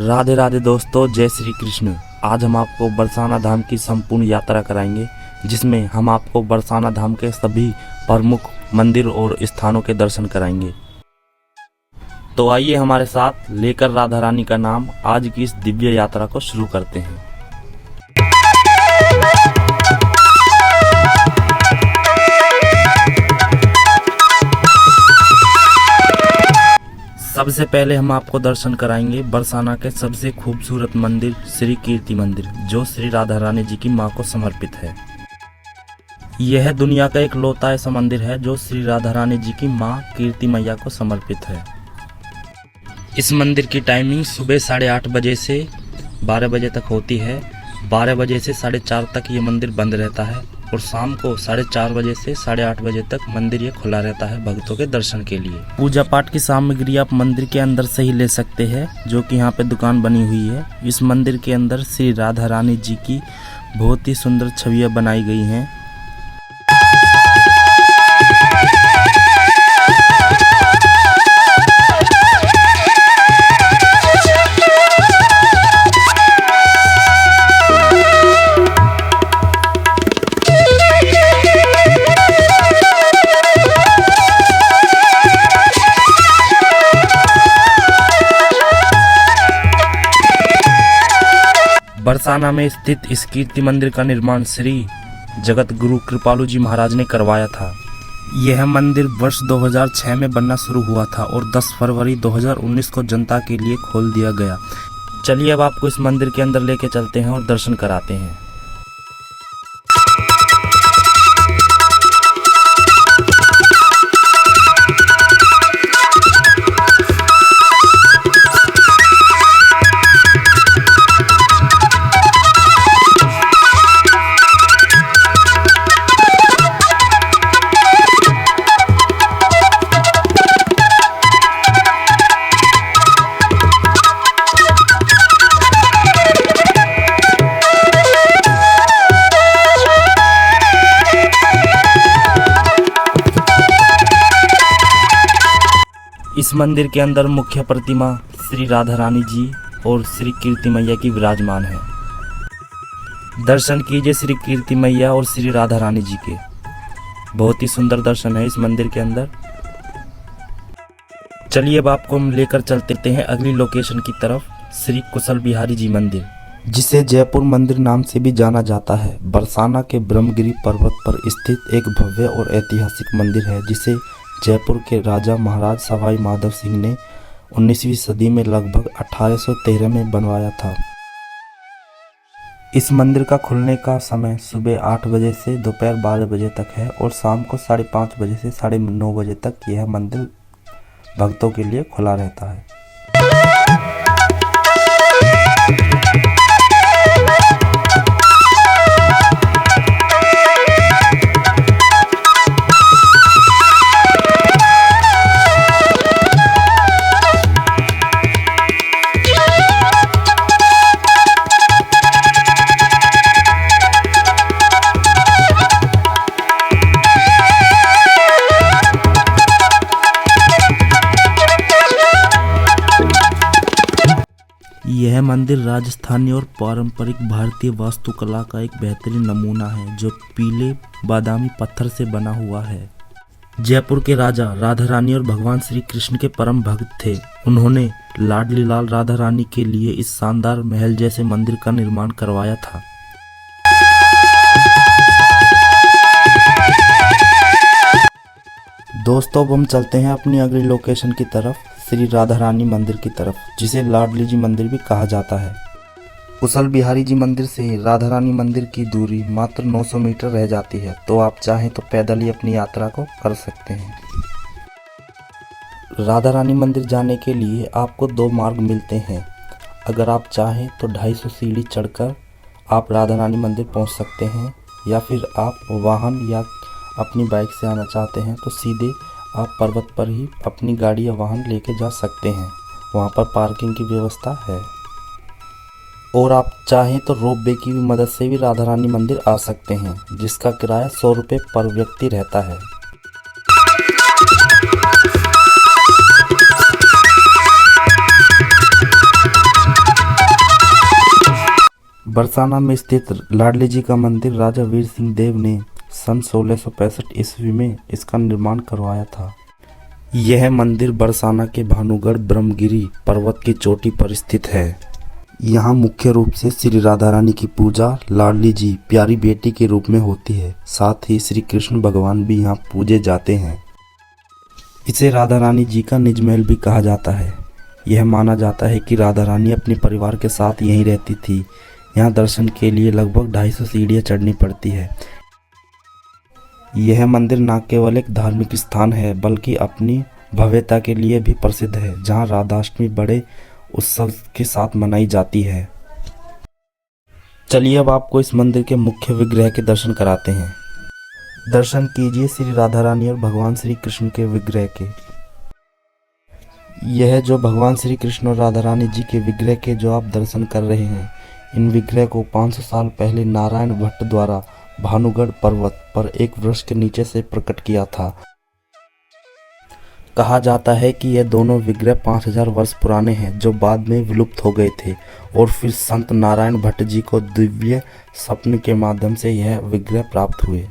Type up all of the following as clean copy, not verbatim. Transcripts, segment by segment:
राधे राधे दोस्तों, जय श्री कृष्ण। आज हम आपको बरसाना धाम की संपूर्ण यात्रा कराएंगे, जिसमें हम आपको बरसाना धाम के सभी प्रमुख मंदिर और स्थानों के दर्शन कराएंगे। तो आइए हमारे साथ लेकर राधा रानी का नाम आज की इस दिव्य यात्रा को शुरू करते हैं। सबसे पहले हम आपको दर्शन कराएंगे बरसाना के सबसे खूबसूरत मंदिर श्री कीर्ति मंदिर, जो श्री राधा रानी जी की मां को समर्पित है। यह दुनिया का एक लौता ऐसा मंदिर है जो श्री राधा रानी जी की मां कीर्ति मैया को समर्पित है। इस मंदिर की टाइमिंग सुबह 8:30 बजे से 12 बजे तक होती है। 12 बजे से 4:30 तक ये मंदिर बंद रहता है और शाम को 4:30 बजे से 8:30 बजे तक मंदिर ये खुला रहता है भक्तों के दर्शन के लिए। पूजा पाठ की सामग्री आप मंदिर के अंदर से ही ले सकते हैं, जो कि यहाँ पे दुकान बनी हुई है। इस मंदिर के अंदर श्री राधा रानी जी की बहुत ही सुंदर छवियां बनाई गई हैं। बरसाना में स्थित इस कीर्ति मंदिर का निर्माण श्री जगत गुरु कृपालु जी महाराज ने करवाया था। यह मंदिर वर्ष 2006 में बनना शुरू हुआ था और 10 फरवरी 2019 को जनता के लिए खोल दिया गया। चलिए अब आपको इस मंदिर के अंदर लेके चलते हैं और दर्शन कराते हैं। इस मंदिर के अंदर मुख्य प्रतिमा श्री राधा रानी जी और श्री कीर्ति मैया की विराजमान है। दर्शन कीजिए श्री कीर्ति मैया और श्री राधा रानी जी के। बहुत ही सुंदर दर्शन है इस मंदिर के अंदर। चलिए अब आपको हम लेकर चलते हैं अगली लोकेशन की तरफ, श्री कुशल बिहारी जी मंदिर, जिसे जयपुर मंदिर नाम से भी जाना जाता है। बरसाना के ब्रह्मगिरी पर्वत पर स्थित एक भव्य और ऐतिहासिक मंदिर है, जिसे जयपुर के राजा महाराज सवाई माधव सिंह ने 19वीं सदी में लगभग 1813 में बनवाया था। इस मंदिर का खुलने का समय सुबह 8 बजे से दोपहर 12 बजे तक है और शाम को 5:30 बजे से 9:30 बजे तक यह मंदिर भक्तों के लिए खुला रहता है। यह मंदिर राजस्थानी और पारंपरिक भारतीय वास्तुकला का एक बेहतरीन नमूना है, जो पीले बादामी पत्थर से बना हुआ है। जयपुर के राजा राधा रानी और भगवान श्री कृष्ण के परम भक्त थे। उन्होंने लाडली लाल राधा रानी के लिए इस शानदार महल जैसे मंदिर का निर्माण करवाया था। दोस्तों अब हम चलते हैं अपनी अगली लोकेशन की तरफ, श्री राधा रानी मंदिर की तरफ, जिसे लाडली जी मंदिर भी कहा जाता है। कुशल बिहारी जी मंदिर से राधा रानी मंदिर की दूरी मात्र 900 मीटर रह जाती है, तो आप चाहें तो पैदल ही अपनी यात्रा को कर सकते हैं। राधा रानी मंदिर जाने के लिए आपको 2 मार्ग मिलते हैं। अगर आप चाहें तो 250 सीढ़ी चढ़कर आप राधा रानी मंदिर पहुंच सकते हैं, या फिर आप वाहन या अपनी बाइक से आना चाहते हैं तो सीधे आप पर्वत पर ही अपनी गाड़ी या वाहन लेके जा सकते हैं। वहाँ पर पार्किंग की व्यवस्था है। और आप चाहें तो रोपवे की भी मदद से भी राधा रानी मंदिर आ सकते हैं, जिसका किराया 100 रुपये पर व्यक्ति रहता है। बरसाना में स्थित लाडली जी का मंदिर राजा वीर सिंह देव ने सन 1665 ईस्वी में इसका निर्माण करवाया था। यह मंदिर बरसाना के भानुगढ़ ब्रह्मगिरी पर्वत की चोटी पर स्थित है। यहाँ मुख्य रूप से श्री राधा रानी की पूजा लाडली जी प्यारी बेटी के रूप में होती है। साथ ही श्री कृष्ण भगवान भी यहाँ पूजे जाते हैं। इसे राधा रानी जी का निज महल भी कहा जाता है। यह माना जाता है कि राधा रानी अपने परिवार के साथ यहीं रहती थी। यहाँ दर्शन के लिए लगभग 250 सीढ़ियाँ चढ़नी पड़ती है। यह मंदिर न केवल एक धार्मिक स्थान है बल्कि अपनी भव्यता के लिए भी प्रसिद्ध है, जहाँ राधाष्टमी बड़े उत्सव के साथ मनाई जाती है। चलिए अब आपको इस मंदिर के मुख्य विग्रह के दर्शन कराते हैं। दर्शन कीजिए श्री राधा रानी और भगवान श्री कृष्ण के विग्रह के। यह जो भगवान श्री कृष्ण और राधा रानी जी के विग्रह के जो आप दर्शन कर रहे हैं, इन विग्रह को 500 साल पहले नारायण भट्ट द्वारा भानुगढ़ पर्वत पर एक वृक्ष के नीचे से प्रकट किया था। कहा जाता है कि ये दोनों विग्रह 5000 वर्ष पुराने हैं, जो बाद में विलुप्त हो गए थे और फिर संत नारायण भट्ट जी को दिव्य स्वप्न के माध्यम से यह विग्रह प्राप्त हुए।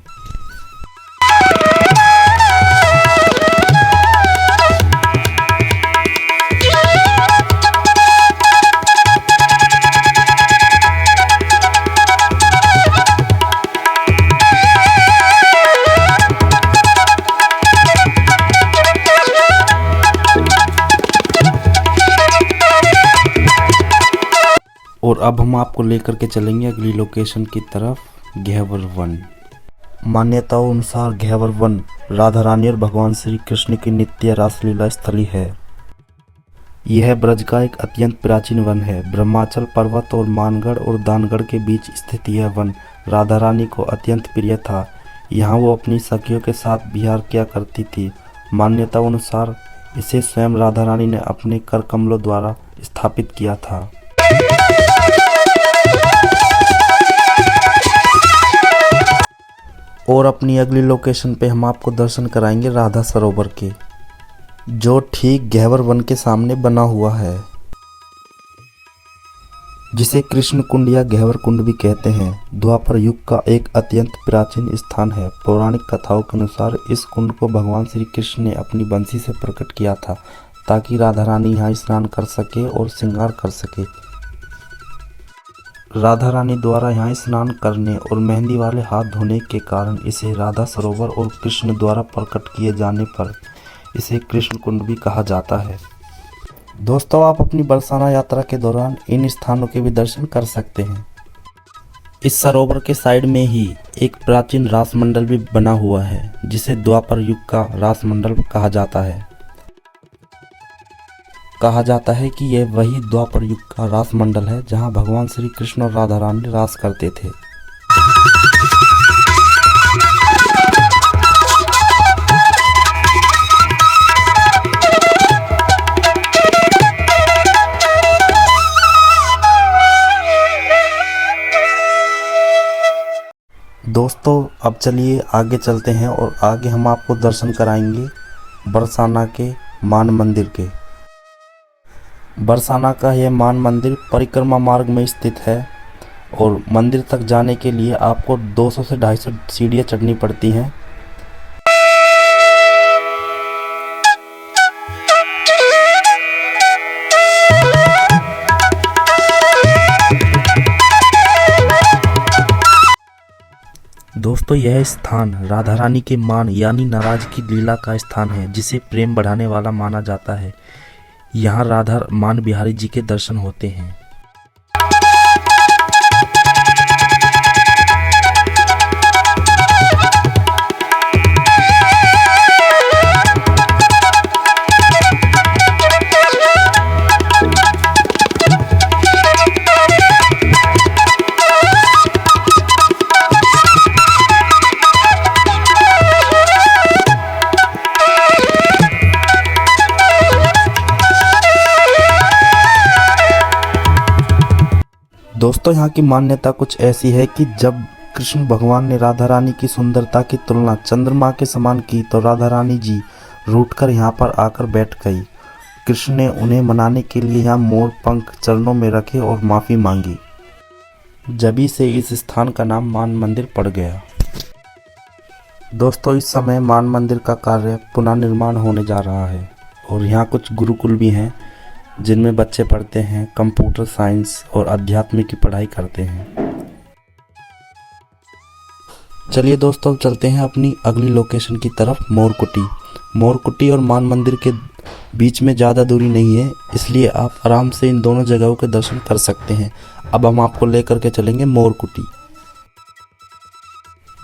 और अब हम आपको लेकर के चलेंगे अगली लोकेशन की तरफ, घेवर वन। मान्यताओं अनुसार घेवर वन राधा रानी और भगवान श्री कृष्ण की नित्य रासलीला स्थली है। यह ब्रज का एक अत्यंत प्राचीन वन है। ब्रह्माचल पर्वत और मानगढ़ और दानगढ़ के बीच स्थित यह वन राधा रानी को अत्यंत प्रिय था। यहाँ वो अपनी सखियों के साथ विहार किया करती थी। मान्यताओं अनुसार इसे स्वयं राधा रानी ने अपने कर कमलों द्वारा स्थापित किया था। और अपनी अगली लोकेशन पे हम आपको दर्शन कराएंगे राधा सरोवर के, जो ठीक घेवर वन के सामने बना हुआ है, जिसे कृष्ण कुंड या घेवर कुंड भी कहते हैं। द्वापर युग का एक अत्यंत प्राचीन स्थान है। पौराणिक कथाओं के अनुसार इस कुंड को भगवान श्री कृष्ण ने अपनी बंसी से प्रकट किया था, ताकि राधा रानी यहाँ स्नान कर सके और श्रृंगार कर सके। राधा रानी द्वारा यहाँ स्नान करने और मेहंदी वाले हाथ धोने के कारण इसे राधा सरोवर और कृष्ण द्वारा प्रकट किए जाने पर इसे कृष्ण कुंड भी कहा जाता है। दोस्तों, आप अपनी बरसाना यात्रा के दौरान इन स्थानों के भी दर्शन कर सकते हैं। इस सरोवर के साइड में ही एक प्राचीन रास मंडल भी बना हुआ है, जिसे द्वापर युग का रास मंडल कहा जाता है। कहा जाता है कि यह वही द्वापर युग का रास मंडल है, जहां भगवान श्री कृष्ण और राधा रानी रास करते थे। दोस्तों, अब चलिए आगे चलते हैं और आगे हम आपको दर्शन कराएंगे बरसाना के मान मंदिर के। बरसाना का यह मान मंदिर परिक्रमा मार्ग में स्थित है और मंदिर तक जाने के लिए आपको 200 से 250 सीढ़ियाँ चढ़नी पड़ती हैं। दोस्तों, यह स्थान राधा रानी के मान यानी नाराज की लीला का स्थान है, जिसे प्रेम बढ़ाने वाला माना जाता है। यहाँ राधा मान बिहारी जी के दर्शन होते हैं। दोस्तों, यहाँ की मान्यता कुछ ऐसी है कि जब कृष्ण भगवान ने राधा रानी की सुंदरता की तुलना चंद्रमा के समान की तो राधा रानी जी रूठकर यहाँ पर आकर बैठ गई। कृष्ण ने उन्हें मनाने के लिए यहाँ मोर पंख चरणों में रखे और माफ़ी मांगी। जभी से इस स्थान का नाम मान मंदिर पड़ गया। दोस्तों, इस समय मान मंदिर का कार्य पुनः निर्माण होने जा रहा है और यहाँ कुछ गुरुकुल भी हैं जिनमें बच्चे पढ़ते हैं, कंप्यूटर साइंस और अध्यात्म की पढ़ाई करते हैं। चलिए दोस्तों, चलते हैं अपनी अगली लोकेशन की तरफ, मोरकुटी। मोरकुटी और मान मंदिर के बीच में ज़्यादा दूरी नहीं है, इसलिए आप आराम से इन दोनों जगहों के दर्शन कर सकते हैं। अब हम आपको लेकर के चलेंगे मोरकुटी।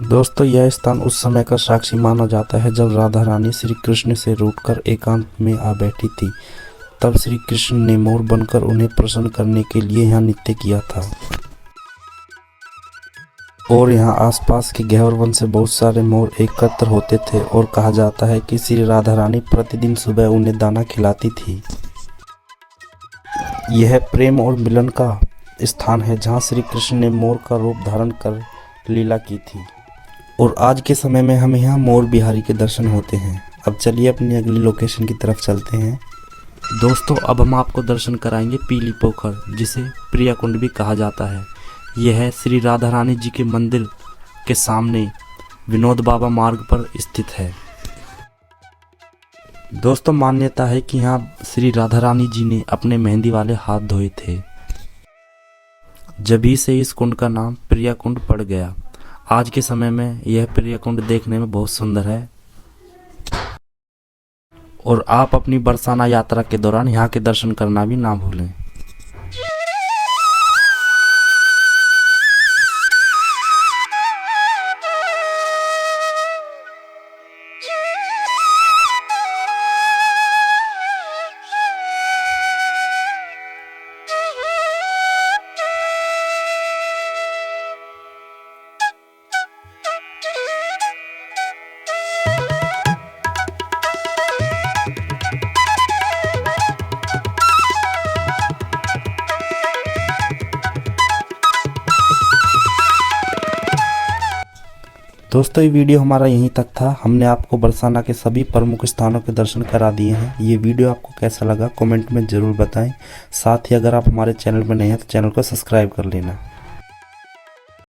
दोस्तों, यह स्थान उस समय का साक्षी माना जाता है जब राधा रानी श्री कृष्ण से रूठकर एकांत में आ बैठी थी। तब श्री कृष्ण ने मोर बनकर उन्हें प्रसन्न करने के लिए यहाँ नृत्य किया था और यहाँ आसपास के गहवर वन से बहुत सारे मोर एकत्र होते थे और कहा जाता है कि श्री राधा रानी प्रतिदिन सुबह उन्हें दाना खिलाती थी। यह प्रेम और मिलन का स्थान है जहाँ श्री कृष्ण ने मोर का रूप धारण कर लीला की थी और आज के समय में हमें यहाँ मोर बिहारी के दर्शन होते हैं। अब चलिए अपनी अगली लोकेशन की तरफ चलते हैं। दोस्तों, अब हम आपको दर्शन कराएंगे पीली पोखर, जिसे प्रिया कुंड भी कहा जाता है। यह श्री राधा रानी जी के मंदिर के सामने विनोद बाबा मार्ग पर स्थित है। दोस्तों, मान्यता है कि यहाँ श्री राधा रानी जी ने अपने मेहंदी वाले हाथ धोए थे, जभी से इस कुंड का नाम प्रिया कुंड पड़ गया। आज के समय में यह प्रिया कुंड देखने में बहुत सुंदर है और आप अपनी बरसाना यात्रा के दौरान यहाँ के दर्शन करना भी ना भूलें। दोस्तों, ये वीडियो हमारा यहीं तक था। हमने आपको बरसाना के सभी प्रमुख स्थानों के दर्शन करा दिए हैं। ये वीडियो आपको कैसा लगा कमेंट में ज़रूर बताएं। साथ ही अगर आप हमारे चैनल पर नए हैं तो चैनल को सब्सक्राइब कर लेना।